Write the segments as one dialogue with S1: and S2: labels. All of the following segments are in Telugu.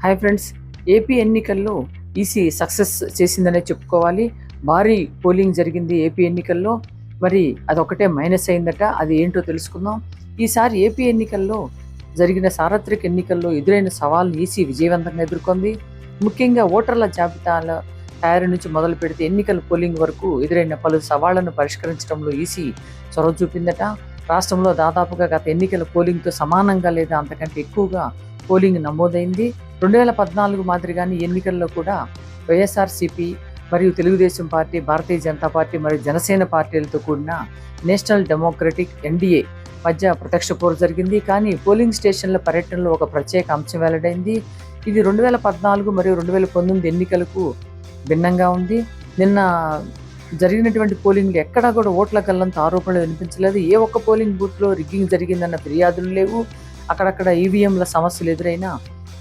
S1: హాయ్ ఫ్రెండ్స్, ఏపీ ఎన్నికల్లో ఈసీ సక్సెస్ చేసిందనే చెప్పుకోవాలి. భారీ పోలింగ్ జరిగింది ఏపీ ఎన్నికల్లో. మరి అదొకటే మైనస్ అయిందట. అది ఏంటో తెలుసుకుందాం. ఈసారి ఏపీ ఎన్నికల్లో జరిగిన సార్వత్రిక ఎన్నికల్లో ఎదురైన సవాల్ని ఈసీ విజయవంతంగా ఎదుర్కొంది. ముఖ్యంగా ఓటర్ల జాబితాల తయారీ నుంచి మొదలు పెడితే ఎన్నికల పోలింగ్ వరకు ఎదురైన పలు సవాళ్లను పరిష్కరించడంలో ఈసీ చొరవ చూపిందట. రాష్ట్రంలో దాదాపుగా గత ఎన్నికల పోలింగ్తో సమానంగా లేదా అంతకంటే ఎక్కువగా పోలింగ్ నమోదైంది. 2014 మాదిరిగానే ఎన్నికల్లో కూడా వైఎస్ఆర్సీపీ మరియు తెలుగుదేశం పార్టీ, భారతీయ జనతా పార్టీ మరియు జనసేన పార్టీలతో కూడిన నేషనల్ డెమోక్రటిక్ ఎన్డీఏ మధ్య ప్రత్యక్ష పోరు జరిగింది. కానీ పోలింగ్ స్టేషన్ల పర్యటనలో ఒక ప్రత్యేక అంశం వెల్లడైంది. ఇది 2014 మరియు 2019 ఎన్నికలకు భిన్నంగా ఉంది. నిన్న జరిగినటువంటి పోలింగ్లు ఎక్కడా కూడా ఓట్ల గల్లంత ఆరోపణలు వినిపించలేదు. ఏ ఒక్క పోలింగ్ బూత్లో రిగ్గింగ్ జరిగిందన్న ఫిర్యాదులు లేవు. అక్కడక్కడ ఈవీఎంల సమస్యలు ఎదురైనా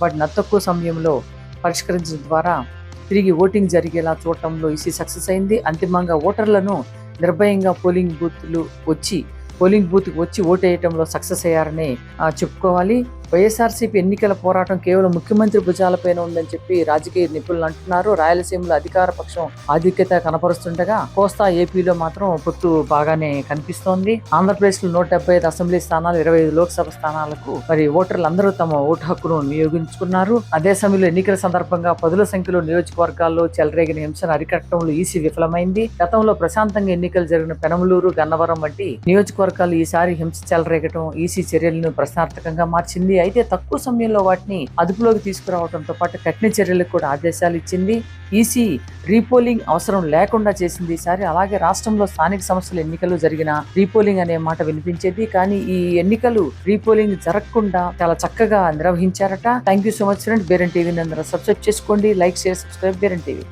S1: వాటిని తక్కువ సమయంలో పరిష్కరించడం ద్వారా తిరిగి ఓటింగ్ జరిగేలా చూడటంలో ఈసీ సక్సెస్ అయింది. అంతిమంగా ఓటర్లను నిర్భయంగా పోలింగ్ బూత్కి వచ్చి ఓటేయటంలో సక్సెస్ అయ్యారని చెప్పుకోవాలి. వైఎస్ఆర్సీపీ ఎన్నికల పోరాటం కేవలం ముఖ్యమంత్రి భుజాలపైన ఉందని చెప్పి రాజకీయ నిపుణులు అంటున్నారు. రాయలసీమలో అధికార పక్షం ఆధిక్యత కనపరుస్తుండగా కోస్తా ఏపీలో మాత్రం పొత్తు బాగానే కనిపిస్తోంది. ఆంధ్రప్రదేశ్లో 175 అసెంబ్లీ స్థానాలు, 25 లోక్సభ స్థానాలకు మరి ఓటర్లందరూ తమ ఓటు హక్కును వినియోగించుకున్నారు. అదే సమయంలో ఎన్నికల సందర్భంగా పదుల సంఖ్యలో నియోజకవర్గాల్లో చెలరేగిన హింసను అరికట్టడంలో ఈసీ విఫలమైంది. గతంలో ప్రశాంతంగా ఎన్నికలు జరిగిన పెనమలూరు, గన్నవరం వంటి నియోజకవర్గాలు ఈసారి హింస చెలరేగటం ఈసీ చర్యలను ప్రశ్నార్థకంగా మార్చింది. అయితే తక్కువ సమయంలో వాటిని అదుపులోకి తీసుకురావడంతో పాటు కఠిన చర్యలకు కూడా ఆదేశాలు ఇచ్చింది. ఈసీ రీపోలింగ్ అవసరం లేకుండా చేసింది ఈసారి. అలాగే రాష్ట్రంలో స్థానిక సంస్థల ఎన్నికలు జరిగిన రీపోలింగ్ అనే మాట వినిపించేది. కానీ ఈ ఎన్నికలు రీపోలింగ్ జరగకుండా చాలా చక్కగా నిర్వహించారట. Thank you so much friend. Baron టీవీని అందరూ సబ్స్క్రైబ్ చేసుకోండి. Like, share, subscribe Baron TV.